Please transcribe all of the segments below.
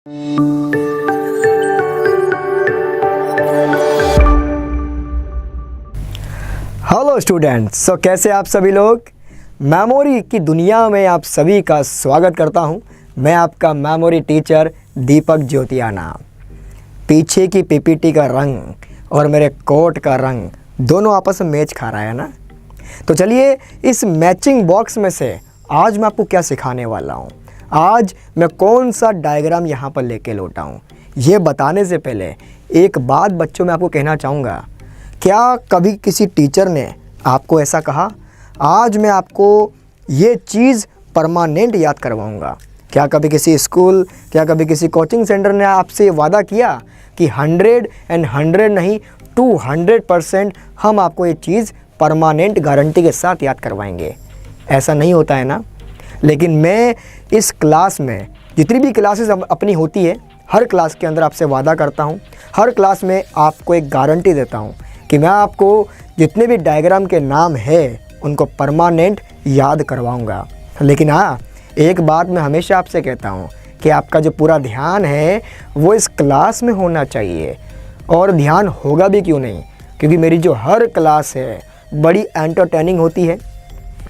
Hello students, सो कैसे आप सभी लोग। मेमोरी की दुनिया में आप सभी का स्वागत करता हूं। मैं आपका मेमोरी टीचर दीपक ज्योतियाना। पीछे की पीपीटी का रंग और मेरे कोट का रंग दोनों आपस में मैच खा रहा है ना। तो चलिए इस मैचिंग बॉक्स में से आज मैं आपको क्या सिखाने वाला हूं। आज मैं कौन सा डायग्राम यहाँ पर लेके लौटा हूँ, ये बताने से पहले एक बात बच्चों मैं आपको कहना चाहूँगा। क्या कभी किसी टीचर ने आपको ऐसा कहा, आज मैं आपको ये चीज़ परमानेंट याद करवाऊँगा? क्या कभी किसी स्कूल, क्या कभी किसी कोचिंग सेंटर ने आपसे वादा किया कि 100 नहीं 200% हम आपको ये चीज़ परमानेंट गारंटी के साथ याद करवाएंगे? ऐसा नहीं होता है ना। लेकिन मैं इस क्लास में जितनी भी क्लासेस अपनी होती है, हर क्लास के अंदर आपसे वादा करता हूँ, हर क्लास में आपको एक गारंटी देता हूँ कि मैं आपको जितने भी डायग्राम के नाम है उनको परमानेंट याद करवाऊँगा। लेकिन हाँ, एक बात मैं हमेशा आपसे कहता हूँ कि आपका जो पूरा ध्यान है वो इस क्लास में होना चाहिए। और ध्यान होगा भी क्यों नहीं, क्योंकि मेरी जो हर क्लास है बड़ी एंटरटेनिंग होती है,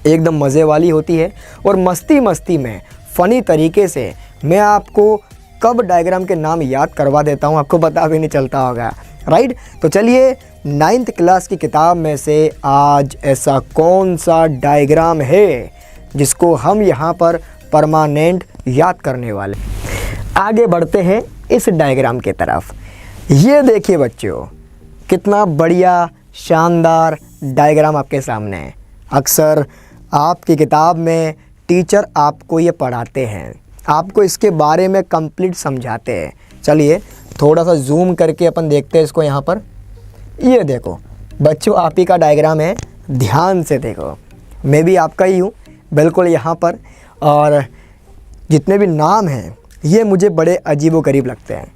एकदम मज़े वाली होती है और मस्ती में फ़नी तरीके से मैं आपको कब डायग्राम के नाम याद करवा देता हूँ आपको पता भी नहीं चलता होगा, राइट। तो चलिए 9th क्लास की किताब में से आज ऐसा कौन सा डायग्राम है जिसको हम यहाँ पर परमानेंट याद करने वाले। आगे बढ़ते हैं इस डायग्राम की तरफ। ये देखिए बच्चों, कितना बढ़िया शानदार डायग्राम आपके सामने है। अक्सर आपकी किताब में टीचर आपको ये पढ़ाते हैं, आपको इसके बारे में कंप्लीट समझाते हैं। चलिए थोड़ा सा जूम करके अपन देखते हैं इसको। यहाँ पर ये देखो बच्चों, आप ही का डायग्राम है, ध्यान से देखो। मैं भी आपका ही हूँ बिल्कुल यहाँ पर। और जितने भी नाम हैं ये मुझे बड़े अजीबोगरीब लगते हैं,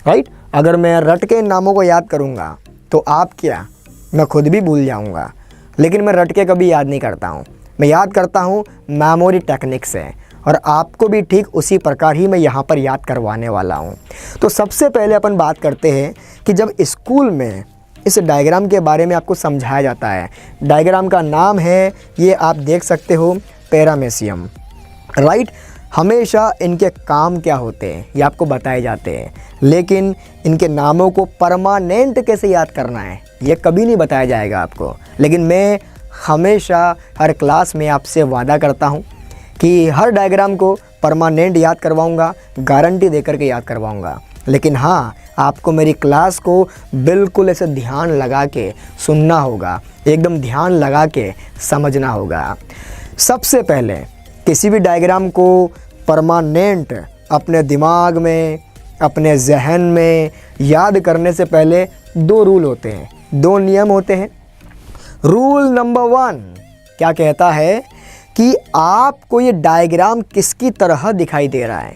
राइट। अगर मैं रट के इन नामों को याद करूँगा तो आप क्या, मैं खुद भी भूल जाऊँगा। लेकिन मैं रट के कभी याद नहीं करता हूँ, मैं याद करता हूँ मेमोरी टेक्निक से। और आपको भी ठीक उसी प्रकार ही मैं यहाँ पर याद करवाने वाला हूँ। तो सबसे पहले अपन बात करते हैं कि जब स्कूल में इस डायग्राम के बारे में आपको समझाया जाता है, डायग्राम का नाम है, ये आप देख सकते हो, पैरामेशियम, राइट। हमेशा इनके काम क्या होते हैं ये आपको बताए जाते हैं, लेकिन इनके नामों को परमानेंट कैसे याद करना है ये कभी नहीं बताया जाएगा आपको। लेकिन मैं हमेशा हर क्लास में आपसे वादा करता हूँ कि हर डायग्राम को परमानेंट याद करवाऊँगा, गारंटी देकर के याद करवाऊँगा। लेकिन हाँ, आपको मेरी क्लास को बिल्कुल ऐसे ध्यान लगा के सुनना होगा, एकदम ध्यान लगा के समझना होगा। सबसे पहले किसी भी डायग्राम को परमानेंट अपने दिमाग में, अपने जहन में याद करने से पहले 2 रूल होते हैं, 2 नियम होते हैं। रूल नंबर 1 क्या कहता है कि आपको ये डायग्राम किसकी तरह दिखाई दे रहा है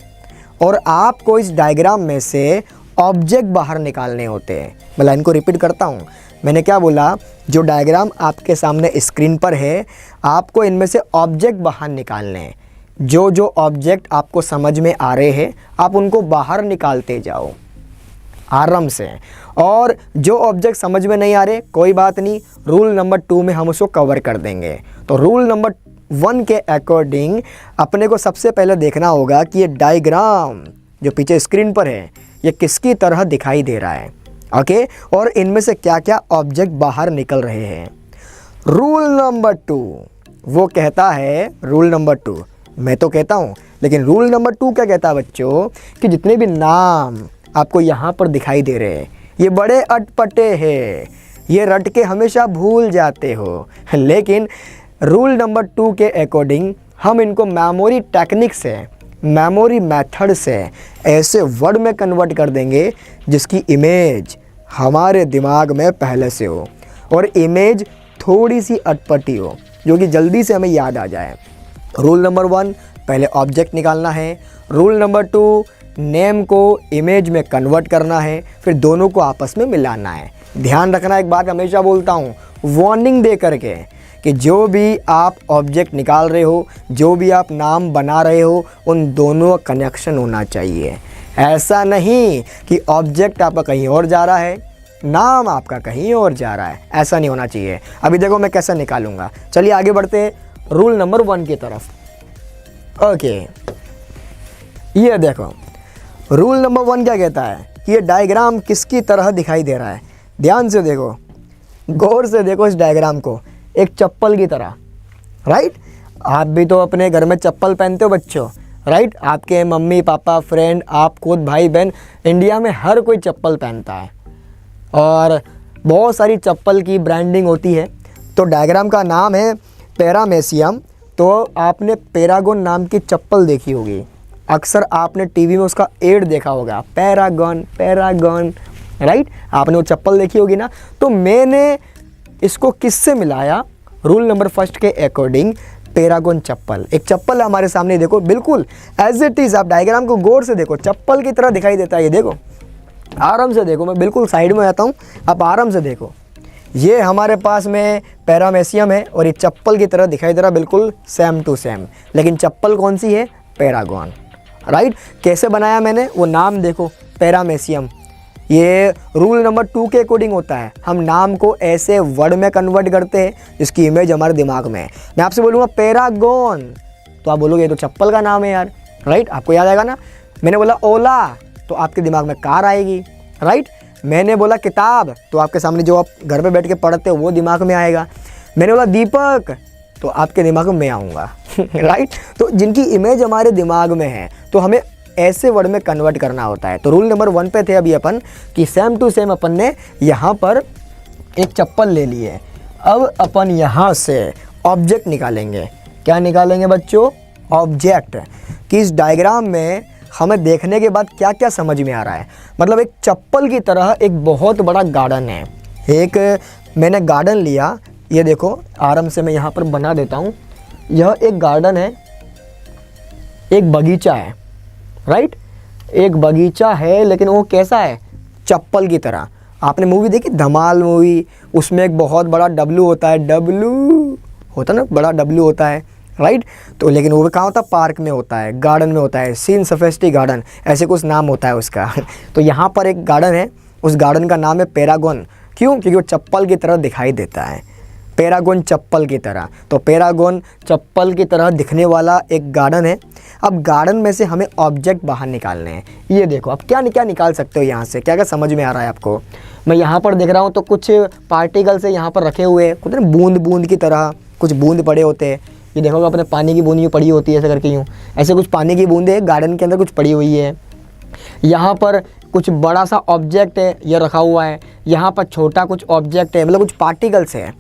और आपको इस डायग्राम में से ऑब्जेक्ट बाहर निकालने होते हैं। मैं लाइन को रिपीट करता हूँ, मैंने क्या बोला, जो डायग्राम आपके सामने स्क्रीन पर है आपको इनमें से ऑब्जेक्ट बाहर निकालने हैं। जो जो ऑब्जेक्ट आपको समझ में आ रहे हैं आप उनको बाहर निकालते जाओ आराम से। और जो ऑब्जेक्ट समझ में नहीं आ रहे कोई बात नहीं, रूल नंबर 2 में हम उसको कवर कर देंगे। तो रूल नंबर 1 के अकॉर्डिंग अपने को सबसे पहले देखना होगा कि ये डायग्राम जो पीछे स्क्रीन पर है ये किसकी तरह दिखाई दे रहा है, ओके। और इनमें से क्या क्या ऑब्जेक्ट बाहर निकल रहे हैं। रूल नंबर 2 वो कहता है, रूल नंबर 2 मैं तो कहता हूँ, लेकिन रूल नंबर 2 क्या कहता है बच्चों, कि जितने भी नाम आपको यहाँ पर दिखाई दे रहे हैं ये बड़े अटपटे हैं, ये रट के हमेशा भूल जाते हो। लेकिन रूल नंबर 2 के अकॉर्डिंग हम इनको मेमोरी टेक्निक से, मेमोरी मेथड से ऐसे वर्ड में कन्वर्ट कर देंगे जिसकी इमेज हमारे दिमाग में पहले से हो और इमेज थोड़ी सी अटपटी हो, जो कि जल्दी से हमें याद आ जाए। रूल नंबर 1 पहले ऑब्जेक्ट निकालना है, रूल नंबर 2 नेम को इमेज में कन्वर्ट करना है, फिर दोनों को आपस में मिलाना है। ध्यान रखना, एक बात हमेशा बोलता हूँ वार्निंग दे करके, कि जो भी आप ऑब्जेक्ट निकाल रहे हो, जो भी आप नाम बना रहे हो, उन दोनों का कनेक्शन होना चाहिए। ऐसा नहीं कि ऑब्जेक्ट आपका कहीं और जा रहा है, नाम आपका कहीं और जा रहा है, ऐसा नहीं होना चाहिए। अभी देखो मैं कैसे निकालूंगा। चलिए आगे बढ़ते रूल नंबर 1 की तरफ। ओके, ये देखो रूल नंबर 1 क्या कहता है कि ये डायग्राम किसकी तरह दिखाई दे रहा है। ध्यान से देखो, गौर से देखो इस डायग्राम को, एक चप्पल की तरह, राइट। आप भी तो अपने घर में चप्पल पहनते हो बच्चों, राइट। आपके मम्मी पापा, फ्रेंड, आप खुद, भाई बहन, इंडिया में हर कोई चप्पल पहनता है और बहुत सारी चप्पल की ब्रांडिंग होती है। तो डायग्राम का नाम है पैरामेसियम। तो आपने पैरागॉन नाम की चप्पल देखी होगी, अक्सर आपने टीवी में उसका एड देखा होगा, पैरागॉन पैरागॉन, राइट। आपने वो चप्पल देखी होगी ना। तो मैंने इसको किससे मिलाया, रूल नंबर 1 के अकॉर्डिंग पैरागॉन चप्पल। एक चप्पल है हमारे सामने, देखो बिल्कुल एज इट इज़। आप डायग्राम को गौर से देखो, चप्पल की तरह दिखाई देता है। ये देखो, आराम से देखो, मैं बिल्कुल साइड में आता हूँ, आप आराम से देखो। ये हमारे पास में पैरामेसियम है और ये चप्पल की तरह दिखाई दे रहा, बिल्कुल सेम टू सेम। लेकिन चप्पल कौन सी है, पैरागॉन, राइट। कैसे बनाया मैंने, वो नाम देखो, पैरामेसियम। ये रूल नंबर 2 के अकॉर्डिंग होता है। हम नाम को ऐसे वर्ड में कन्वर्ट करते हैं जिसकी इमेज हमारे दिमाग में है। मैं आपसे बोलूँगा पैरागॉन, तो आप बोलोगे ये तो चप्पल का नाम है यार, राइट। आपको याद आएगा ना। मैंने बोला ओला, तो आपके दिमाग में कार आएगी, राइट। मैंने बोला किताब, तो आपके सामने जो आप घर पे बैठ के पढ़ते हो वो दिमाग में आएगा। मैंने बोला दीपक, तो आपके दिमाग में मैं आऊँगा, राइट। तो जिनकी इमेज हमारे दिमाग में है तो हमें ऐसे वर्ड में कन्वर्ट करना होता है। तो रूल नंबर 1 पे थे अभी अपन कि सेम टू सेम अपन ने यहाँ पर एक चप्पल ले ली है। अब अपन यहाँ से ऑब्जेक्ट निकालेंगे। क्या निकालेंगे बच्चों, ऑब्जेक्ट। कि इस डायग्राम में हमें देखने के बाद क्या क्या समझ में आ रहा है। मतलब एक चप्पल की तरह एक बहुत बड़ा गार्डन है। एक मैंने गार्डन लिया, ये देखो आराम से मैं यहाँ पर बना देता हूँ। यह एक गार्डन है, एक बगीचा है, राइट। एक बगीचा है, लेकिन वो कैसा है, चप्पल की तरह। आपने मूवी देखी धमाल मूवी, उसमें एक बहुत बड़ा डब्लू होता है, डब्लू होता ना, बड़ा डब्लू होता है, राइट। तो लेकिन वो कहाँ होता है, पार्क में होता है, गार्डन में होता है, सीन सफेस्टी गार्डन, ऐसे कुछ नाम होता है उसका। तो यहाँ पर एक गार्डन है, उस गार्डन का नाम है पैरागॉन। क्यों, क्योंकि वो चप्पल की तरह दिखाई देता है। पैरागॉन चप्पल की तरह, तो पैरागॉन चप्पल की तरह दिखने वाला एक गार्डन है। अब गार्डन में से हमें ऑब्जेक्ट बाहर निकालने हैं। ये देखो, आप क्या क्या निकाल सकते हो यहाँ से, क्या क्या समझ में आ रहा है आपको। मैं यहाँ पर देख रहा हूँ तो कुछ पार्टिकल्स है यहाँ पर रखे हुए हैं, कुछ ना बूंद बूंद की तरह कुछ बूंद पड़े होते हैं। ये देखोगे अपने पानी की बूंद यूँ पड़ी होती है, ऐसे करके यूँ, ऐसे कुछ पानी की बूंदें गार्डन के अंदर कुछ पड़ी हुई है। यहाँ पर कुछ बड़ा सा ऑब्जेक्ट है, ये रखा हुआ है। यहाँ पर छोटा कुछ ऑब्जेक्ट है, मतलब कुछ पार्टिकल्स है।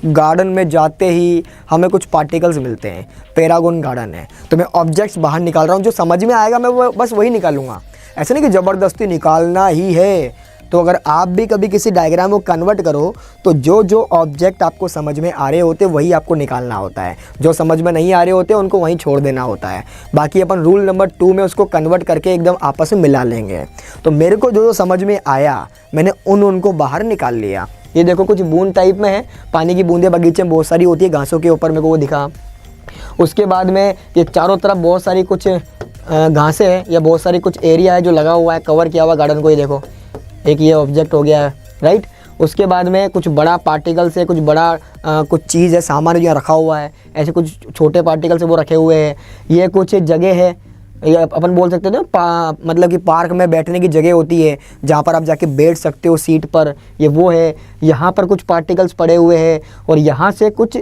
गार्डन में जाते ही हमें कुछ पार्टिकल्स मिलते हैं, पैरागॉन गार्डन है। तो मैं ऑब्जेक्ट्स बाहर निकाल रहा हूँ, जो समझ में आएगा मैं वो बस वही निकालूंगा। ऐसे नहीं कि ज़बरदस्ती निकालना ही है। तो अगर आप भी कभी किसी डायग्राम को कन्वर्ट करो तो जो जो ऑब्जेक्ट आपको समझ में आ रहे होते वही आपको निकालना होता है, जो समझ में नहीं आ रहे होते उनको वहीं छोड़ देना होता है। बाकी अपन रूल नंबर 2 में उसको कन्वर्ट करके एकदम आपस में मिला लेंगे। तो मेरे को जो समझ में आया मैंने उनको बाहर निकाल लिया। ये देखो कुछ बूंद टाइप में है, पानी की बूंदें बगीचे में बहुत सारी होती है, घासों के ऊपर मेरे को वो दिखा। उसके बाद में ये चारों तरफ बहुत सारी कुछ घासें हैं या बहुत सारी कुछ एरिया है जो लगा हुआ है, कवर किया हुआ गार्डन को। ये देखो एक ये ऑब्जेक्ट हो गया है, राइट। उसके बाद में कुछ बड़ा पार्टिकल से कुछ बड़ा कुछ चीज़ है, सामान जो रखा हुआ है। ऐसे कुछ छोटे पार्टिकल से वो रखे हुए हैं। ये कुछ जगह है, ये अपन बोल सकते हो ना, मतलब कि पार्क में बैठने की जगह होती है जहाँ पर आप जाके बैठ सकते हो सीट पर, ये वो है। यहाँ पर कुछ पार्टिकल्स पड़े हुए हैं और यहाँ से कुछ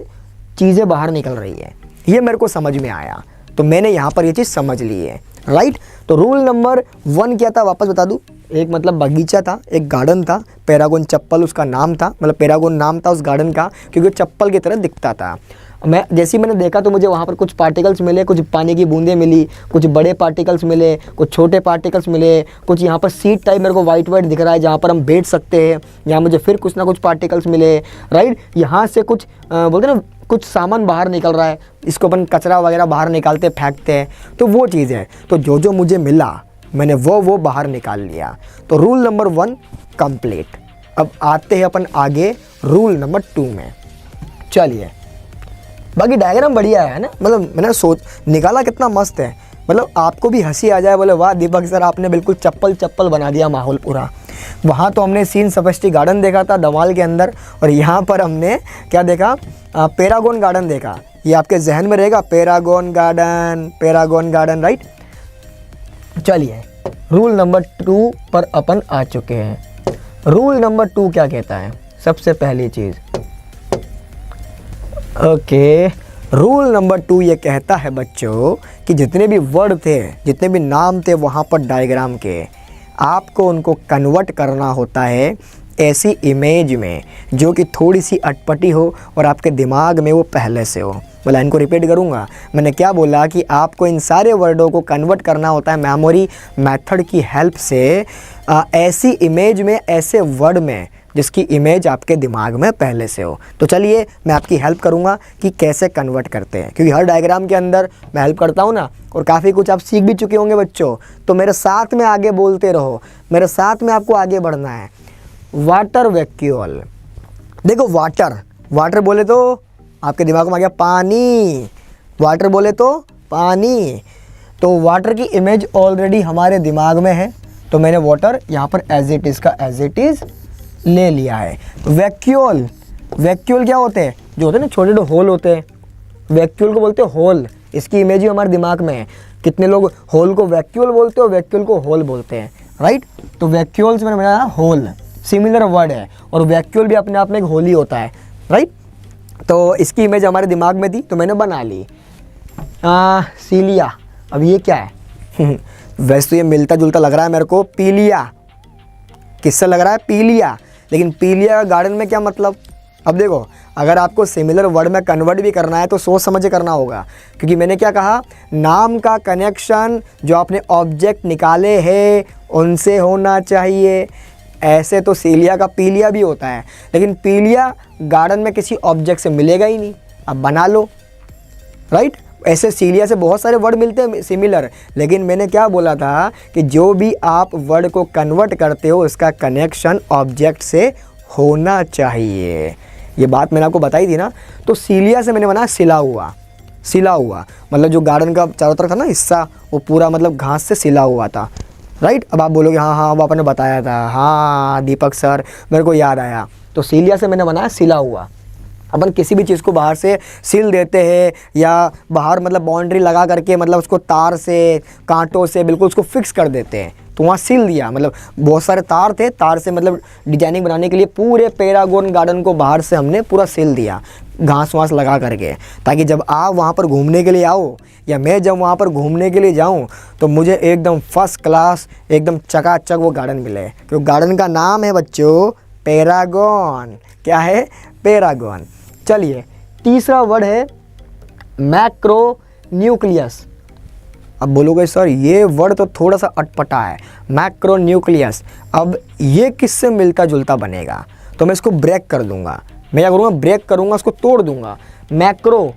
चीज़ें बाहर निकल रही है। ये मेरे को समझ में आया, तो मैंने यहाँ पर ये चीज़ समझ ली है, राइट। तो रूल नंबर 1 क्या था, वापस बता दूँ। एक मतलब बगीचा था, एक गार्डन था, पैरागॉन चप्पल उसका नाम था, मतलब पैरागॉन नाम था उस गार्डन का क्योंकि चप्पल की तरह दिखता था। मैं जैसे ही मैंने देखा तो मुझे वहाँ पर कुछ पार्टिकल्स मिले, कुछ पानी की बूंदें मिली, कुछ बड़े पार्टिकल्स मिले, कुछ छोटे पार्टिकल्स मिले, कुछ यहाँ पर सीट टाइप मेरे को वाइट वाइट दिख रहा है जहाँ पर हम बैठ सकते हैं। यहाँ मुझे फिर कुछ ना कुछ पार्टिकल्स मिले, राइट। यहाँ से कुछ बोलते ना कुछ सामान बाहर निकल रहा है, इसको अपन कचरा वगैरह बाहर निकालते फेंकते हैं, तो वो चीज़ है। तो जो जो मुझे मिला मैंने वो बाहर निकाल लिया। तो रूल नंबर 1 कंप्लीट। अब आते हैं अपन आगे रूल नंबर 2 में। चलिए, बाकी डायग्राम बढ़िया है ना, मतलब मैंने सोच निकाला कितना मस्त है। मतलब आपको भी हंसी आ जाए, बोले वाह दीपक सर आपने बिल्कुल चप्पल चप्पल बना दिया माहौल पूरा। वहाँ तो हमने सीन सफेस्टी गार्डन देखा था धमाल के अंदर, और यहाँ पर हमने क्या देखा, पैरागॉन गार्डन देखा। ये आपके जहन में रहेगा, पैरागॉन गार्डन, राइट। चलिए रूल नंबर 2 पर अपन आ चुके हैं। रूल नंबर 2 क्या कहता है, सबसे पहली चीज़, ओके, रूल नंबर 2 ये कहता है बच्चों कि जितने भी वर्ड थे, जितने भी नाम थे वहाँ पर डायग्राम के, आपको उनको कन्वर्ट करना होता है ऐसी इमेज में जो कि थोड़ी सी अटपटी हो और आपके दिमाग में वो पहले से हो। मैं लाइन को रिपीट करूँगा, मैंने क्या बोला कि आपको इन सारे वर्डों को कन्वर्ट करना होता है मेमोरी मेथड की हेल्प से ऐसी इमेज में, ऐसे वर्ड में जिसकी इमेज आपके दिमाग में पहले से हो। तो चलिए मैं आपकी हेल्प करूंगा कि कैसे कन्वर्ट करते हैं, क्योंकि हर डायग्राम के अंदर मैं हेल्प करता हूं ना, और काफ़ी कुछ आप सीख भी चुके होंगे बच्चों। तो मेरे साथ में आगे बोलते रहो, मेरे साथ में आपको आगे बढ़ना है। वाटर वैक्यूल, देखो वाटर बोले तो आपके दिमाग में आ गया पानी, वाटर बोले तो पानी, तो वाटर की इमेज ऑलरेडी हमारे दिमाग में है, तो मैंने वाटर यहाँ पर एज इट इज़ का एज इट इज़ ले लिया है। वैक्यूल क्या होते हैं, जो होते हैं ना छोटे छोटे होल होते हैं, वैक्यूल को बोलते हैं होल। इसकी इमेज भी हमारे दिमाग में है। कितने लोग होल को वैक्यूल बोलते हो, वैक्यूल को होल बोलते हैं, राइट। तो वैक्यूल से मैंने बनाया होल, सिमिलर वर्ड है, और वैक्यूल भी अपने आप में एक होल ही होता है, राइट। तो इसकी इमेज हमारे दिमाग में थी तो मैंने बना ली। सीलिया, अब ये क्या है वैसे तो ये मिलता जुलता लग रहा है मेरे को, पीलिया, किससे लग रहा है, पीलिया, लेकिन पीलिया का गार्डन में क्या मतलब। अब देखो, अगर आपको सिमिलर वर्ड में कन्वर्ट भी करना है तो सोच समझ के करना होगा, क्योंकि मैंने क्या कहा, नाम का कनेक्शन जो आपने ऑब्जेक्ट निकाले हैं उनसे होना चाहिए। ऐसे तो सीलिया का पीलिया भी होता है, लेकिन पीलिया गार्डन में किसी ऑब्जेक्ट से मिलेगा ही नहीं, अब बना लो, राइट। ऐसे सीलिया से बहुत सारे वर्ड मिलते हैं सिमिलर, लेकिन मैंने क्या बोला था कि जो भी आप वर्ड को कन्वर्ट करते हो उसका कनेक्शन ऑब्जेक्ट से होना चाहिए। ये बात मैंने आपको बताई थी ना। तो सीलिया से मैंने बनाया सिला हुआ, मतलब जो गार्डन का चारों तरफ था ना हिस्सा, वो पूरा मतलब घास से सिला हुआ था, राइट। अब आप बोलोगे हाँ वो आपने बताया था, हाँ दीपक सर मेरे को याद आया। तो सीलिया से मैंने बनाया सिला हुआ। अपन किसी भी चीज़ को बाहर से सिल देते हैं या बाहर मतलब बाउंड्री लगा करके मतलब उसको तार से कांटों से बिल्कुल उसको फिक्स कर देते हैं, तो वहाँ सिल दिया, मतलब बहुत सारे तार थे, तार से मतलब डिजाइनिंग बनाने के लिए पूरे पैरागॉन गार्डन को बाहर से हमने पूरा सिल दिया घास वास लगा करके, ताकि जब आप वहाँ पर घूमने के लिए आओ या मैं जब वहाँ पर घूमने के लिए जाऊँ तो मुझे एकदम फर्स्ट क्लास एकदम चकाचक वो गार्डन मिले। क्योंकि गार्डन का नाम है बच्चों पैरागॉन। क्या है, पैरागॉन। चलिए तीसरा वर्ड है मैक्रो न्यूक्लियस। अब बोलोगे सर ये वर्ड तो थोड़ा सा अटपटा है, मैक्रो न्यूक्लियस। अब ये किससे मिलता जुलता बनेगा, तो मैं इसको ब्रेक कर दूंगा। मैं क्या करूँगा, ब्रेक करूँगा, उसको तोड़ दूंगा। मैक्रो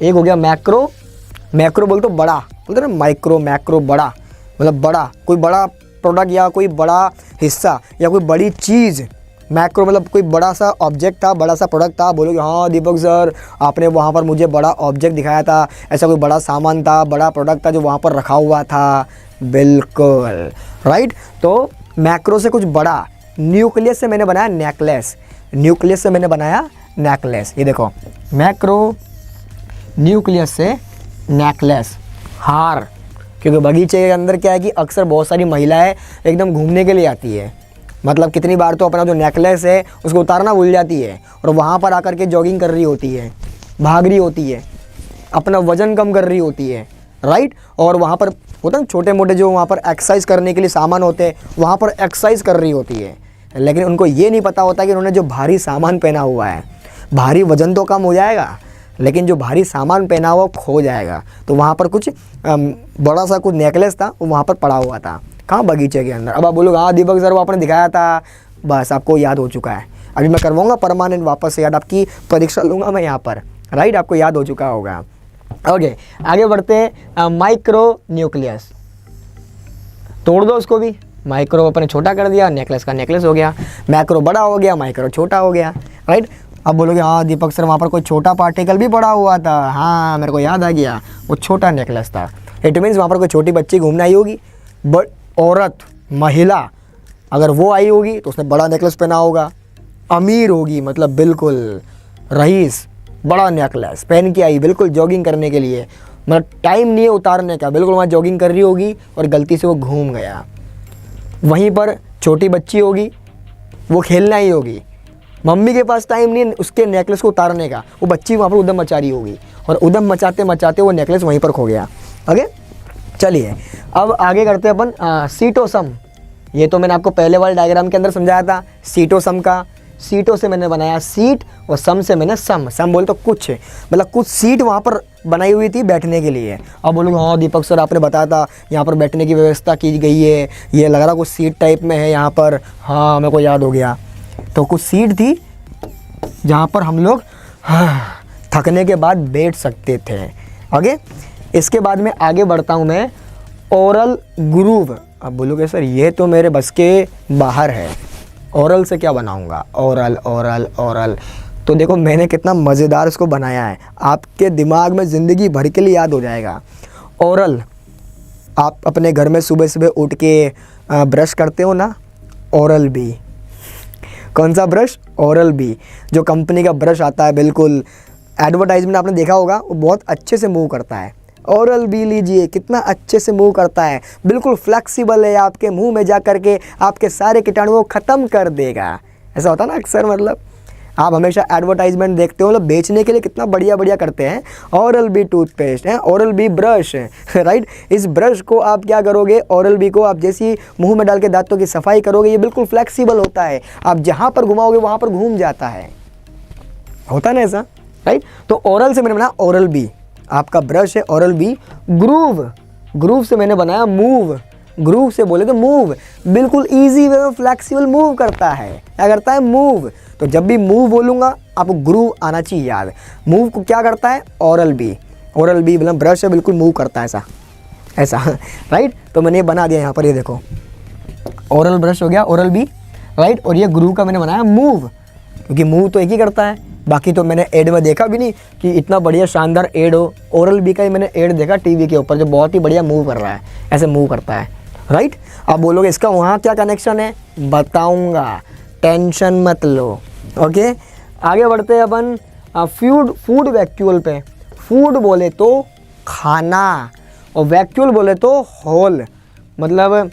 एक हो गया, मैक्रो बोलते हो बड़ा, बोलते ना माइक्रो मैक्रो बड़ा, मतलब बड़ा, कोई बड़ा प्रोडक्ट या कोई बड़ा हिस्सा या कोई बड़ी चीज़। मैक्रो मतलब कोई बड़ा सा ऑब्जेक्ट था, बड़ा सा प्रोडक्ट था। बोलोगे हाँ दीपक सर आपने वहाँ पर मुझे बड़ा ऑब्जेक्ट दिखाया था, ऐसा कोई बड़ा सामान था, बड़ा प्रोडक्ट था जो वहाँ पर रखा हुआ था। बिल्कुल राइट। तो मैक्रो से कुछ बड़ा, न्यूक्लियस से मैंने बनाया नेकलेस, न्यूक्लियस से मैंने बनाया नेकलेस। ये देखो मैक्रो न्यूक्लियस से नेकलेस, हार। क्योंकि बगीचे के अंदर क्या है कि अक्सर बहुत सारी महिलाएं एकदम घूमने के लिए आती है, मतलब कितनी बार तो अपना जो नेकलेस है उसको उतारना भूल जाती है और वहाँ पर आकर के जॉगिंग कर रही होती है, भाग रही होती है, अपना वज़न कम कर रही होती है, राइट। और वहाँ पर होता है छोटे मोटे जो वहाँ पर एक्सरसाइज करने के लिए सामान होते हैं, वहाँ पर एक्सरसाइज कर रही होती है, लेकिन उनको ये नहीं पता होता कि उन्होंने जो भारी सामान पहना हुआ है, भारी वज़न तो कम हो जाएगा लेकिन जो भारी सामान पहना हुआ खो जाएगा। तो वहाँ पर कुछ बड़ा सा कुछ नेकलेस था, वो वहाँ पर पड़ा हुआ था। कहाँ, बगीचे के अंदर। अब आप बोलोगे हाँ दीपक सर वो आपने दिखाया था, बस आपको याद हो चुका है। अभी मैं करवाऊँगा परमानेंट वापस से याद, आपकी परीक्षा लूँगा मैं यहाँ पर, राइट। आपको याद हो चुका होगा। ओके आगे बढ़ते हैं। माइक्रो न्यूक्लियस, तोड़ दो उसको भी। माइक्रो अपने छोटा कर दिया, नेकलेस का नेकलेस हो गया, मैक्रो बड़ा हो गया, माइक्रो छोटा हो गया, राइट। अब बोलोगे हाँ दीपक सर वहाँ पर कोई छोटा पार्टिकल भी पड़ा हुआ था, हाँ मेरे को याद आ गया, वो छोटा नेकलेस था। इट मीन्स वहाँ पर कोई छोटी बच्ची घूमने आई होगी, बट औरत, महिला अगर वो आई होगी तो उसने बड़ा नेकलेस पहना होगा। अमीर होगी मतलब बिल्कुल रईस, बड़ा नेकलेस पहन के आई बिल्कुल जॉगिंग करने के लिए, मतलब टाइम नहीं है उतारने का, बिल्कुल वहाँ जॉगिंग कर रही होगी और गलती से वो घूम गया। वहीं पर छोटी बच्ची होगी, वो खेलना ही होगी, मम्मी के पास टाइम नहीं है उसके नेकलेस को उतारने का, वो बच्ची वहाँ पर उधम मचा रही होगी और उधम मचाते मचाते वो नेकलेस वहीं पर खो गया। ओके, चलिए अब आगे करते हैं अपन सीटोसम। ये तो मैंने आपको पहले वाले डायग्राम के अंदर समझाया था सीटोसम का। सीटों से मैंने बनाया सीट और सम से मैंने सम। सम बोले तो कुछ, मतलब कुछ सीट वहाँ पर बनाई हुई थी बैठने के लिए। अब बोलूँगा हाँ दीपक सर आपने बताया था यहाँ पर बैठने की व्यवस्था की गई है, ये लग रहा कुछ सीट टाइप में है यहाँ पर, हाँ मेरे को याद हो गया। तो कुछ सीट थी जहाँ पर हम लोग थकने के बाद बैठ सकते थे। ओके, इसके बाद में आगे बढ़ता हूँ मैं, ओरल ग्रूव। अब बोलोगे सर ये तो मेरे बस के बाहर है, ओरल से क्या बनाऊंगा, ओरल ओरल ओरल। तो देखो मैंने कितना मज़ेदार इसको बनाया है, आपके दिमाग में ज़िंदगी भर के लिए याद हो जाएगा। ओरल, आप अपने घर में सुबह सुबह उठ के ब्रश करते हो ना, ओरल बी। कौन सा ब्रश, ओरल बी, जो कंपनी का ब्रश आता है, बिल्कुल एडवर्टाइजमेंट आपने देखा होगा, वो बहुत अच्छे से मूव करता है। ओरल बी लीजिए, कितना अच्छे से मूव करता है, बिल्कुल फ्लेक्सिबल है, आपके मुंह में जा कर के आपके सारे कीटाणुओं को ख़त्म कर देगा। ऐसा होता है ना अक्सर, मतलब आप हमेशा एडवर्टाइजमेंट देखते हो, मतलब बेचने के लिए कितना बढ़िया बढ़िया करते हैं। ओरल बी टूथपेस्ट है, ओरल बी ब्रश है, राइट। इस ब्रश को आप क्या करोगे, ओरल बी को आप जैसी मुंह में डाल के दांतों की सफाई करोगे, ये बिल्कुल फ्लेक्सिबल होता है, आप जहाँ पर घुमाओगे वहाँ पर घूम जाता है, होता है ना ऐसा, राइट। तो ओरल से मैंने बनाया ओरल बी, आपका ब्रश है ओरल बी। ग्रूव, ग्रूव से मैंने बनाया मूव। ग्रूव से बोले तो मूव, बिल्कुल इजी वे में फ्लेक्सिबल मूव करता है। क्या करता है, मूव। तो जब भी मूव बोलूँगा आपको ग्रूव आना चाहिए याद। मूव को क्या करता है, ओरल बी। ओरल बी मतलब ब्रश है, बिल्कुल मूव करता है ऐसा ऐसा, राइट। तो मैंने ये बना दिया यहाँ पर, ये देखो ओरल ब्रश हो गया ओरल बी, राइट। और ये ग्रूव का मैंने बनाया मूव, क्योंकि मूव तो एक ही करता है, बाकी तो मैंने एड में देखा भी नहीं कि इतना बढ़िया शानदार एड हो। ओरल बी का ही मैंने एड देखा टीवी के ऊपर, जो बहुत ही बढ़िया मूव कर रहा है, ऐसे मूव करता है, राइट। अब बोलोगे इसका वहाँ क्या कनेक्शन है, बताऊंगा, टेंशन मत लो। ओके, आगे बढ़ते हैं अपन फूड वैक्यूल पे। फूड बोले तो खाना और वैक्यूल बोले तो होल, मतलब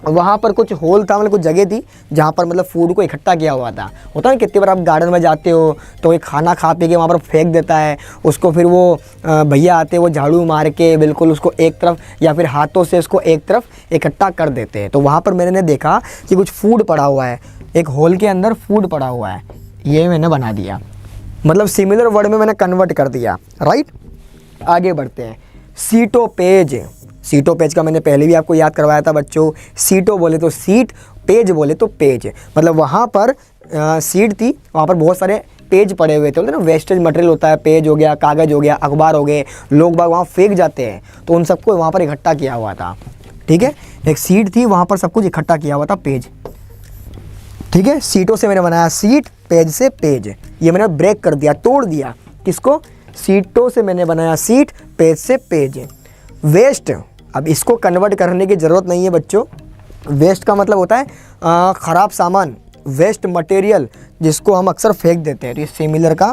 वहाँ पर कुछ होल था, मतलब कुछ जगह थी जहाँ पर मतलब फूड को इकट्ठा किया हुआ था। होता है कितनी बार आप गार्डन में जाते हो तो ये खाना खा पी के वहाँ पर फेंक देता है, उसको फिर वो भैया आते हैं, वो झाड़ू मार के बिल्कुल उसको एक तरफ या फिर हाथों से उसको एक तरफ इकट्ठा कर देते हैं। तो वहाँ पर मैंने देखा कि कुछ फूड पड़ा हुआ है, एक होल के अंदर फूड पड़ा हुआ है, ये मैंने बना दिया, मतलब सिमिलर वर्ड में मैंने कन्वर्ट कर दिया, राइट। आगे बढ़ते हैं, सीटो पेज। सीटो पेज का मैंने पहले भी आपको याद करवाया था बच्चों। सीटो बोले तो सीट, पेज बोले तो पेज, मतलब वहाँ पर सीट थी, वहाँ पर बहुत सारे पेज पड़े हुए थे, बोलते ना वेस्टेज मटेरियल होता है, पेज हो गया, कागज़ हो गया, अखबार हो गए, लोग बाग वहाँ फेंक जाते हैं, तो उन सबको वहाँ पर इकट्ठा किया हुआ था, ठीक है। एक सीट थी, वहाँ पर सब कुछ इकट्ठा किया हुआ था, पेज, ठीक है। सीटों से मैंने बनाया सीट, पेज से पेज, ये मैंने ब्रेक कर दिया, तोड़ दिया। किसको, सीटों से मैंने बनाया सीट, पेज से पेज। वेस्ट, अब इसको कन्वर्ट करने की ज़रूरत नहीं है बच्चों। वेस्ट का मतलब होता है ख़राब सामान, वेस्ट मटेरियल, जिसको हम अक्सर फेंक देते हैं। तो ये सिमिलर का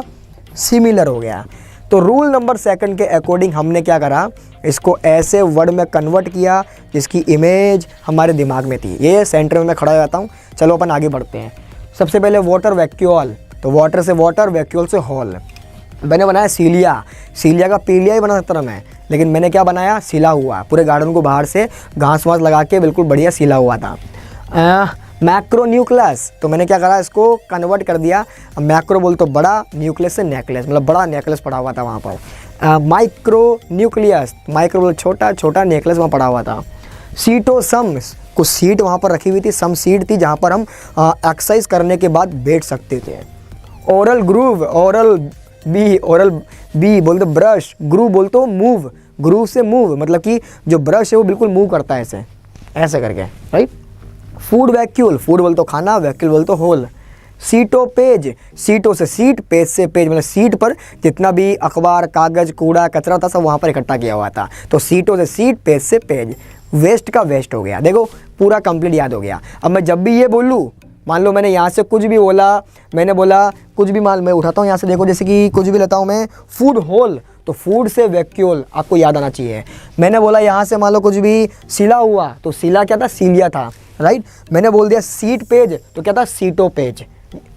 सिमिलर हो गया। तो रूल नंबर 2 के अकॉर्डिंग हमने क्या करा, इसको ऐसे वर्ड में कन्वर्ट किया जिसकी इमेज हमारे दिमाग में थी। ये सेंटर में मैं खड़ा हो जाता हूँ। चलो अपन आगे बढ़ते हैं। सबसे पहले वाटर वैक्यूल, तो वाटर से वाटर, वैक्यूल से हॉल। मैंने बनाया सीलिया। सीलिया का पीलिया ही बना सकता था मैं, लेकिन मैंने क्या बनाया, सिला हुआ, पूरे गार्डन को बाहर से घास वास लगा के बिल्कुल बढ़िया सिला हुआ था। मैक्रो न्यूक्लियस, तो मैंने क्या करा, इसको कन्वर्ट कर दिया। मैक्रो बोल तो बड़ा, न्यूक्लियस से नेकलेस, मतलब बड़ा नेकलेस पड़ा हुआ था वहाँ पर। माइक्रो न्यूक्लियस, माइक्रो बोल छोटा, छोटा नेकलेस वहाँ पड़ा हुआ था। सीटोसम, कुछ सीट वहाँ पर रखी हुई थी, सम सीट थी जहाँ पर हम एक्सरसाइज करने के बाद बैठ सकते थे। ओरल ग्रूव, ओरल बी बोलते ब्रश, ग्रूव बोलते मूव, ग्रूव से मूव, मतलब कि जो ब्रश है वो बिल्कुल मूव करता है ऐसे ऐसे करके, राइट। फूड वैक्यूल, फूड बोल तो खाना, वैक्यूल बोल तो होल। सीटो पेज, सीटो से सीट, पेज से पेज, मतलब सीट पर जितना भी अखबार, कागज़, कूड़ा, कचरा था सब वहाँ पर इकट्ठा किया हुआ था। तो सीटो से सीट, पेज से पेज, वेस्ट का वेस्ट हो गया। देखो पूरा कंप्लीट याद हो गया। अब मैं जब भी ये बोलूँ, मान लो मैंने यहाँ से कुछ भी बोला, मैंने बोला कुछ भी, मान मैं उठाता हूँ यहाँ से, देखो जैसे कि कुछ भी लेता हूँ मैं, फूड होल, तो फूड से वैक्यूल आपको याद आना चाहिए। मैंने बोला यहाँ से मान लो कुछ भी सिला हुआ, तो सिला क्या था, सीलिया था, राइट। मैंने बोल दिया सीट पेज, तो क्या था, सीटो पेज।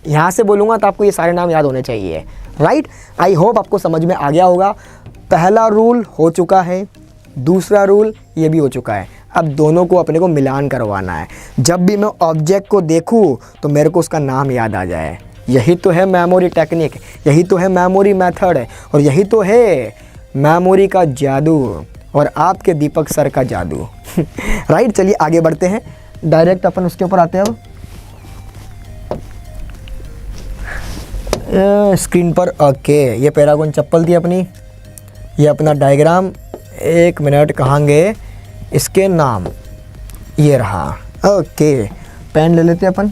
यहाँ से बोलूँगा तो आपको ये सारे नाम याद होने चाहिए, राइट। आई होप आपको समझ में आ गया होगा। पहला रूल हो चुका है, दूसरा रूल ये भी हो चुका है। अब दोनों को अपने को मिलान करवाना है। जब भी मैं ऑब्जेक्ट को देखूँ तो मेरे को उसका नाम याद आ जाए। यही तो है मेमोरी टेक्निक, यही तो है मेमोरी मेथड, और यही तो है मेमोरी का जादू और आपके दीपक सर का जादू। राइट, चलिए आगे बढ़ते हैं, डायरेक्ट अपन उसके ऊपर आते हैं। अब स्क्रीन पर ओके, ये पैरागॉन चप्पल थी अपनी, ये अपना डायग्राम। एक मिनट, कहाँ गए इसके नाम, ये रहा। ओके, पेन ले लेते हैं अपन।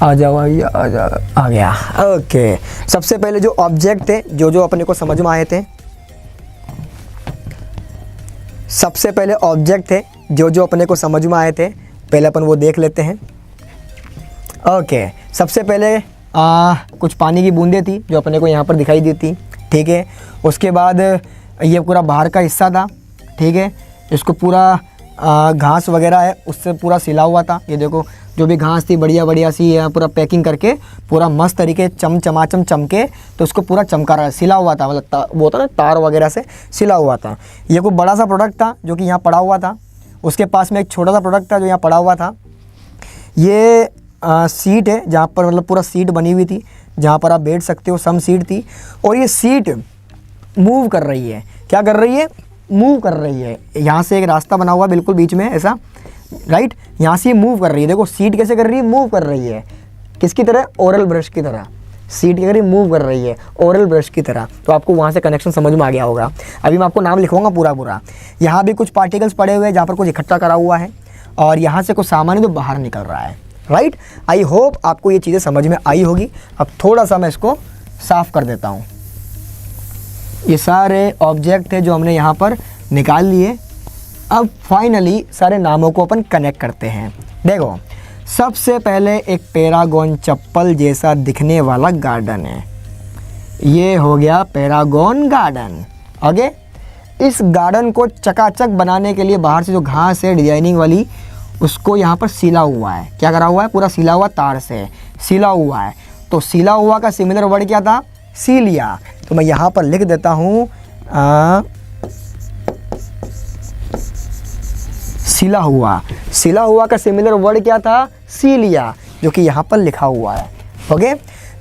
आ जाओ, आ जाओ, आ गया। ओके, सबसे पहले जो ऑब्जेक्ट थे, जो अपने को समझ में आए थे, सबसे पहले ऑब्जेक्ट थे जो अपने को समझ में आए थे, पहले अपन वो देख लेते हैं। ओके, सबसे पहले कुछ पानी की बूंदें थी जो अपने को यहाँ पर दिखाई दी थी, ठीक है। उसके बाद ये पूरा बाहर का हिस्सा था, ठीक है। इसको पूरा घास वगैरह है उससे पूरा सिला हुआ था। ये देखो जो भी घास थी बढ़िया बढ़िया सी पूरा पैकिंग करके पूरा मस्त तरीके चमाचम चमके, तो उसको पूरा चमका रहा, सिला हुआ था, मतलब वो होता ना तार वगैरह से सिला हुआ था। ये कोई बड़ा सा प्रोडक्ट था जो कि यहाँ पड़ा हुआ था। उसके पास में एक छोटा सा प्रोडक्ट था जो यहाँ पड़ा हुआ था। ये सीट है जहाँ पर मतलब पूरा सीट बनी हुई थी जहाँ पर आप बैठ सकते हो, सम सीट थी। और ये सीट मूव कर रही है, क्या कर रही है, मूव कर रही है। यहाँ से एक रास्ता बना हुआ बिल्कुल बीच में ऐसा, राइट। यहाँ से ये मूव कर रही है, देखो सीट कैसे कर रही है, मूव कर रही है, किसकी तरह, ओरल ब्रश की तरह। सीट क्या कर रही है, मूव कर रही है ओरल ब्रश की तरह। तो आपको वहाँ से कनेक्शन समझ में आ गया होगा। अभी मैं आपको नाम लिखूँगा पूरा। यहाँ भी कुछ पार्टिकल्स पड़े हुए हैं जहाँ पर कुछ इकट्ठा करा हुआ है, और यहाँ से कुछ सामान है जो बाहर निकल रहा है, राइट। आई होप आपको ये चीज़ें समझ में आई होगी। अब थोड़ा सा मैं इसको साफ़ कर देता हूँ। ये सारे ऑब्जेक्ट है जो हमने यहाँ पर निकाल लिए। अब फाइनली सारे नामों को अपन कनेक्ट करते हैं। देखो सबसे पहले एक पैरागॉन चप्पल जैसा दिखने वाला गार्डन है, ये हो गया पैरागॉन गार्डन। ओके, इस गार्डन को चकाचक बनाने के लिए बाहर से जो घास है डिजाइनिंग वाली, उसको यहाँ पर सिला हुआ है। क्या करा हुआ है, पूरा सिला हुआ, तार से सिला हुआ है। तो सिला हुआ का सिमिलर वर्ड क्या था, सीलिया। तो मैं यहाँ पर लिख देता हूँ सिला हुआ का सिमिलर वर्ड क्या था, सीलिया, जो कि यहाँ पर लिखा हुआ है। ओके,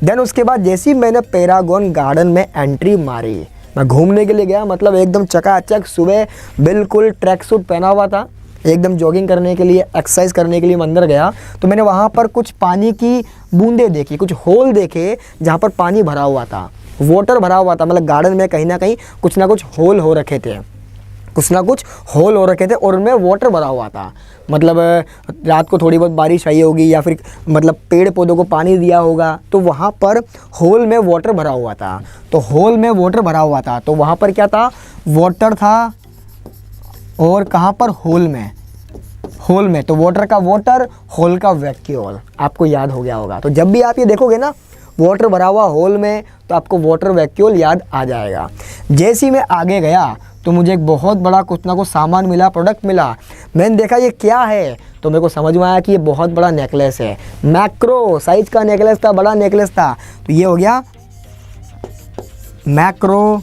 देन उसके बाद जैसे ही मैंने पैरागॉन गार्डन में एंट्री मारी, मैं घूमने के लिए गया, मतलब एकदम चकाचक सुबह बिल्कुल ट्रैक सूट पहना हुआ था, एकदम जॉगिंग करने के लिए, एक्सरसाइज करने के लिए मैं अंदर गया। तो मैंने वहाँ पर कुछ पानी की बूंदें देखी, कुछ होल देखे जहाँ पर पानी भरा हुआ था, वाटर भरा हुआ था। मतलब गार्डन में कहीं ना कहीं कुछ ना कुछ होल हो रखे थे, और उनमें वाटर भरा हुआ था। मतलब रात को थोड़ी बहुत बारिश आई होगी या फिर मतलब पेड़ पौधों को पानी दिया होगा, तो वहाँ पर होल में वाटर भरा हुआ था। तो वहाँ पर क्या था, वाटर था। और कहाँ पर, होल में। तो वाटर का वाटर, होल का वैक्यूल, आपको याद हो गया होगा। तो जब भी आप ये देखोगे ना वाटर भरा हुआ होल में, तो आपको वाटर वैक्यूल याद आ जाएगा। जैसे ही मैं आगे गया तो मुझे एक बहुत बड़ा कुछ ना कुछ सामान मिला, प्रोडक्ट मिला। मैंने देखा ये क्या है, तो मेरे को समझ में आया कि ये बहुत बड़ा नेकलेस है। मैक्रो साइज का नेकलेस था, बड़ा नेकलेस था। तो ये हो गया मैक्रो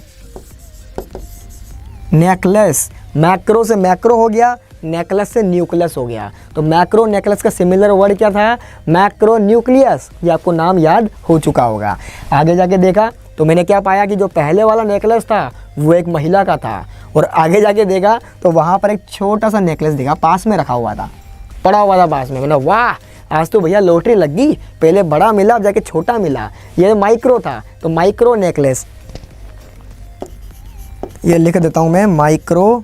नेकलेस। मैक्रो से मैक्रो हो गया, नेकलेस से न्यूक्लियस हो गया। तो मैक्रो नेकलेस का सिमिलर वर्ड क्या था, मैक्रो न्यूक्लियस। ये आपको नाम याद हो चुका होगा। आगे जाके देखा तो मैंने क्या पाया कि जो पहले वाला नेकलेस था वो एक महिला का था, और आगे जाके देखा तो वहाँ पर एक छोटा सा नेकलेस दिखा, पास में रखा हुआ था, पड़ा हुआ था पास में। मैंने वाह, आज तो भैया लॉटरी लग गई, पहले बड़ा मिला अब जाके छोटा मिला। ये माइक्रो था, तो माइक्रो नेकलेस, ये लिख देता हूँ मैं, माइक्रो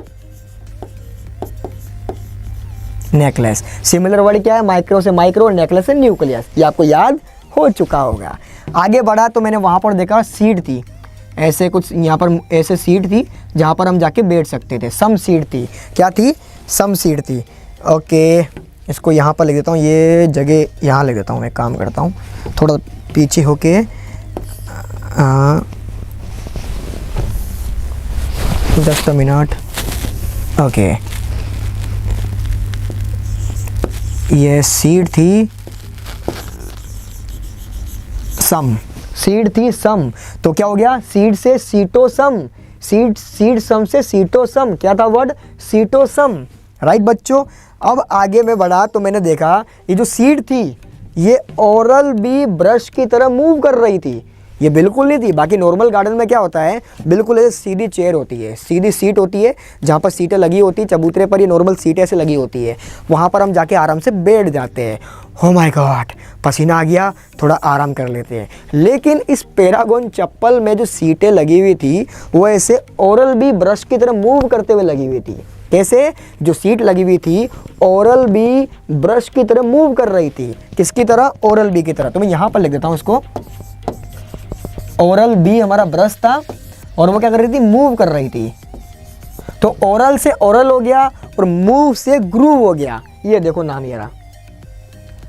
नेकलेस। सिमिलर वर्ड क्या है, माइक्रो से माइक्रो, नेकलेस से न्यूक्लियस, ये आपको याद हो चुका होगा। आगे बढ़ा तो मैंने वहाँ पर देखा सीट थी, ऐसे कुछ यहाँ पर ऐसे सीट थी जहाँ पर हम जाके बैठ सकते थे, सम सीट थी। क्या थी, सम सीट थी। ओके, इसको यहाँ पर लिख देता हूँ, ये जगह यहाँ लिख देता हूँ। मैं काम करता हूँ थोड़ा पीछे होके, जस्ट अ मिनट। ओके, ये सीट थी सम, सीट थी सम, तो क्या हो गया, सीट से सीटोसम, सीट सम से सीटोसम, क्या था वर्ड, सीटोसम। राइट बच्चों, अब आगे मैं बढ़ा तो मैंने देखा ये जो सीट थी ये ओरल बी ब्रश की तरह मूव कर रही थी। ये बिल्कुल नहीं थी। बाकी नॉर्मल गार्डन में क्या होता है, बिल्कुल ऐसे सीधी चेयर होती है, सीधी सीट होती है जहाँ पर सीटें लगी होती है, चबूतरे पर ये नॉर्मल सीटें ऐसे लगी होती है, वहाँ पर हम जाके आराम से बैठ जाते हैं। हो माय गॉड, पसीना आ गया, थोड़ा आराम कर लेते हैं। लेकिन इस पैरागॉन चप्पल में जो सीटें लगी हुई थी वो ऐसे ओरल बी ब्रश की तरह मूव करते हुए लगी हुई थी। कैसे, जो सीट लगी हुई थी ओरल बी ब्रश की तरह मूव कर रही थी। किसकी तरह, ओरल बी की तरह। तो मैं यहाँ पर लिख देता हूँ इसको, ओरल बी हमारा ब्रश था और वो क्या कर रही थी, मूव कर रही थी। तो ओरल से ओरल हो गया और मूव से ग्रूव हो गया। ये देखो नाम ये रहा।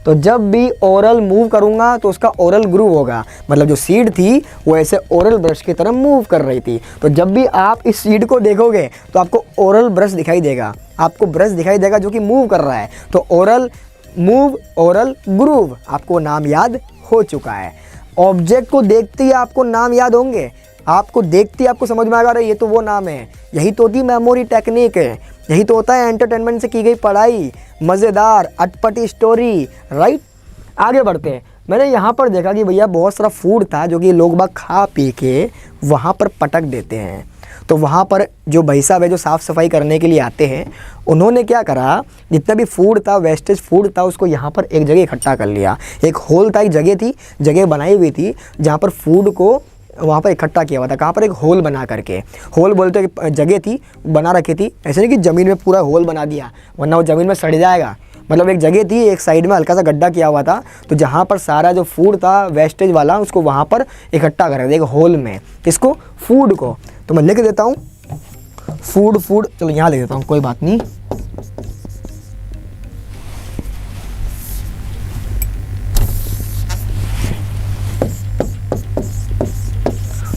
तो जब भी ओरल मूव करूंगा तो उसका ओरल ग्रूव होगा, मतलब जो सीट थी वो ऐसे ओरल ब्रश की तरह मूव कर रही थी। तो जब भी आप इस सीट को देखोगे तो आपको ओरल ब्रश दिखाई देगा, आपको ब्रश दिखाई देगा जो कि मूव कर रहा है। तो ओरल मूव, ओरल ग्रूव, आपको नाम याद हो चुका है। ऑब्जेक्ट को देखते ही आपको नाम याद होंगे, आपको देखते ही आपको समझ में आ रहा है ये तो वो नाम है। यही तो होती मेमोरी टेक्निक है, यही तो होता है एंटरटेनमेंट से की गई पढ़ाई, मज़ेदार अटपटी स्टोरी। राइट, आगे बढ़ते हैं। मैंने यहाँ पर देखा कि भैया बहुत सारा फूड था जो कि लोग बाग खा पी के वहाँ पर पटक देते हैं। तो वहाँ पर जो भाई साहब है जो साफ़ सफाई करने के लिए आते हैं, उन्होंने क्या करा, जितना भी फूड था, वेस्टेज फूड था, उसको यहाँ पर एक जगह इकट्ठा कर लिया। एक होल था, एक जगह थी, जगह बनाई हुई थी जहाँ पर फूड को वहाँ पर इकट्ठा किया हुआ था। कहाँ पर, एक होल बना करके, होल बोलते जगह थी बना रखी थी। ऐसे नहीं कि ज़मीन में पूरा होल बना दिया वरना वो ज़मीन में सड़ जाएगा। मतलब एक जगह थी, एक साइड में हल्का सा गड्ढा किया हुआ था, तो जहाँ पर सारा जो फूड था वेस्टेज वाला उसको वहाँ पर इकट्ठा कर रहे थे एक होल में। किसको, फूड को। तो मैं लिख देता हूँ फूड, फूड, चलो यहाँ लिख देता हूँ, कोई बात नहीं।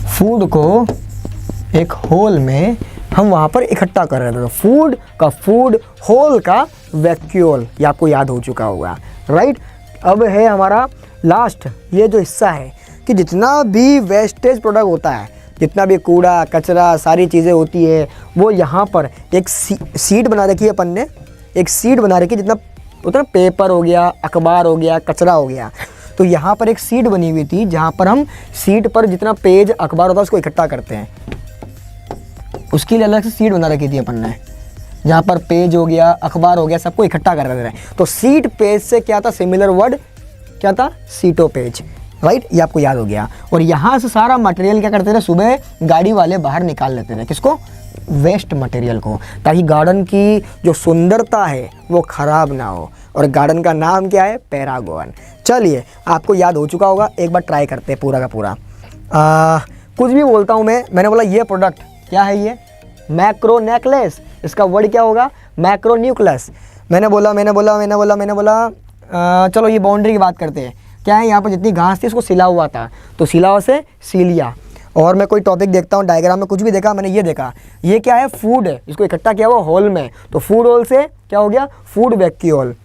फूड को एक होल में हम वहाँ पर इकट्ठा कर रहे थे। तो फूड का फूड, होल का वैक्यूल, ये आपको याद हो चुका होगा। राइट, अब है हमारा लास्ट ये जो हिस्सा है कि जितना भी वेस्टेज प्रोडक्ट होता है, जितना भी कूड़ा कचरा सारी चीज़ें होती है, वो यहाँ पर एक सीट बना रखी है अपन ने, एक सीट बना रखी है। जितना होता है ना, पेपर हो गया, अखबार हो गया, कचरा हो गया, तो यहाँ पर एक सीट बनी हुई थी जहाँ पर हम सीट पर जितना पेज अखबार होता है उसको इकट्ठा करते हैं। उसके लिए अलग से सीट बना रखी थी अपन ने, जहाँ पर पेज हो गया, अखबार हो गया, सबको इकट्ठा कर रहे थे। तो सीट पेज से क्या था, सिमिलर वर्ड क्या था, सीटो पेज। राइट, ये आपको याद हो गया। और यहाँ से सारा मटेरियल क्या करते थे, सुबह गाड़ी वाले बाहर निकाल लेते थे। किसको, वेस्ट मटेरियल को, ताकि गार्डन की जो सुंदरता है वो ख़राब ना हो। और गार्डन का नाम क्या है, पैरागॉन। चलिए, आपको याद हो चुका होगा, एक बार ट्राई करते हैं पूरा का पूरा। कुछ भी बोलता हूँ मैंने बोला ये प्रोडक्ट क्या है, ये मैक्रो नेकलेस, इसका वर्ड क्या होगा, मैक्रो न्यूक्लियस। मैंने बोला चलो ये बाउंड्री की बात करते हैं। क्या है, यहाँ पर जितनी घास थी उसको सिला हुआ था, तो सिला हुआ से सीलिया। और मैं कोई टॉपिक देखता हूँ, डायग्राम में कुछ भी देखा, मैंने ये देखा, ये क्या है, फूड है, इसको इकट्ठा किया हुआ होल में, तो फूड होल से क्या हो गया, फूड वैक्यूल।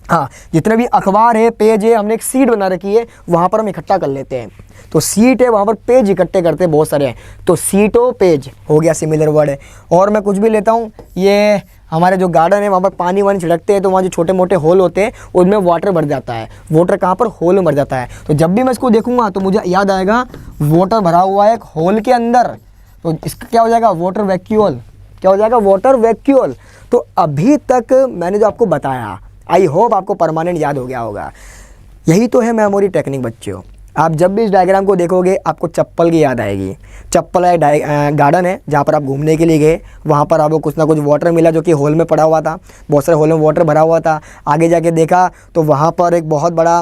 हाँ, जितने भी अखबार है, पेज है, हमने एक सीट बना रखी है, वहाँ पर हम इकट्ठा कर लेते हैं। तो सीट है, वहाँ पर पेज इकट्ठे करते हैं बहुत सारे हैं, तो सीटो पेज हो गया, सिमिलर वर्ड है। और मैं कुछ भी लेता हूँ, ये हमारे जो गार्डन है वहाँ पर पानी वानी छिड़कते हैं, तो वहाँ जो छोटे मोटे होल होते हैं उनमें वाटर भर जाता है। वाटर कहाँ पर, होल में भर जाता है। तो जब भी मैं इसको देखूंगा तो मुझे याद आएगा वाटर भरा हुआ है एक होल के अंदर, तो इसका क्या हो जाएगा, वाटर वैक्यूल। क्या हो जाएगा, वाटर वैक्यूल। तो अभी तक मैंने जो आपको बताया, आई होप आपको परमानेंट याद हो गया होगा। यही तो है मेमोरी टेक्निक बच्चों। आप जब भी इस डायग्राम को देखोगे आपको चप्पल की याद आएगी। चप्पल है, गार्डन है जहाँ पर आप घूमने के लिए गए, वहाँ पर आपको कुछ ना कुछ वाटर मिला जो कि होल में पड़ा हुआ था, बहुत सारे होल में वाटर भरा हुआ था। आगे जाके देखा तो वहाँ पर एक बहुत बड़ा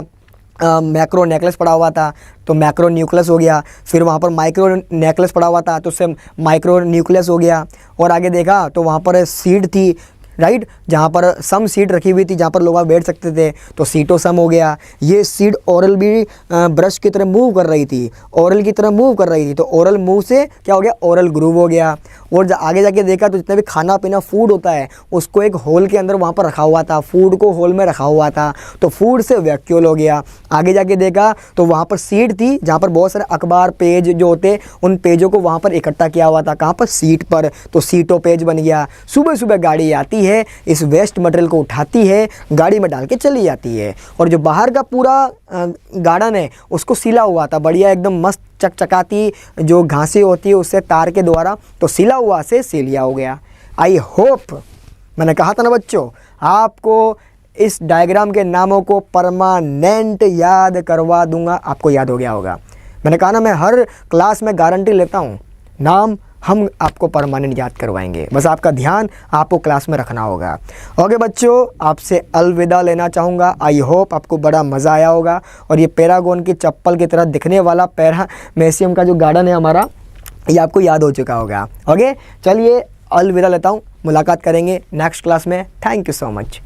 मैक्रो नेकलेस पड़ा हुआ था, तो मैक्रो न्यूक्लियस हो गया। फिर वहाँ पर माइक्रो नेकलेस पड़ा हुआ था तो उससे माइक्रो न्यूक्लियस हो गया। और आगे देखा तो वहाँ पर सीट थी, राइट, जहाँ पर सम सीट रखी हुई थी जहाँ पर लोग बैठ सकते थे, तो सीटो सम हो गया। ये सीट ओरल भी ब्रश की तरह मूव कर रही थी, ओरल की तरह मूव कर रही थी, तो ओरल मूव से क्या हो गया, ओरल ग्रूव हो गया। और आगे जाके देखा तो जितना भी खाना पीना फूड होता है उसको एक होल के अंदर वहाँ पर रखा हुआ था, फूड को होल में रखा हुआ था, तो फूड से वैक्यूल हो गया। आगे जाके देखा तो वहाँ पर सीट थी जहाँ पर बहुत सारे अखबार पेज जो होते उन पेजों को वहाँ पर इकट्ठा किया हुआ था, कहाँ पर, सीट पर, तो सीटों पेज बन गया। सुबह सुबह गाड़ी आती है, इस वेस्ट मटेरियल को उठाती है, गाड़ी में डाल के चली जाती है। और जो बाहर का पूरा गार्डन है उसको सिला हुआ था, बढ़िया एकदम मस्त चकचकाती जो घासें होती है उससे तार के द्वारा, तो सिला हुआ से सिलिया हो गया। आई होप, मैंने कहा था ना बच्चों, आपको इस डायग्राम के नामों को परमानेंट याद करवा दूंगा, आपको याद हो गया होगा। मैंने कहा ना, मैं हर क्लास में गारंटी लेता हूँ, नाम हम आपको परमानेंट याद करवाएंगे, बस आपका ध्यान आपको क्लास में रखना होगा। ओके बच्चों, आपसे अलविदा लेना चाहूँगा। आई होप आपको बड़ा मज़ा आया होगा। और ये पैरागॉन की चप्पल की तरह दिखने वाला पैरामेसियम का जो गार्डन है हमारा, ये आपको याद हो चुका होगा। ओके, चलिए अलविदा लेता हूँ, मुलाकात करेंगे नेक्स्ट क्लास में। Thank you so much.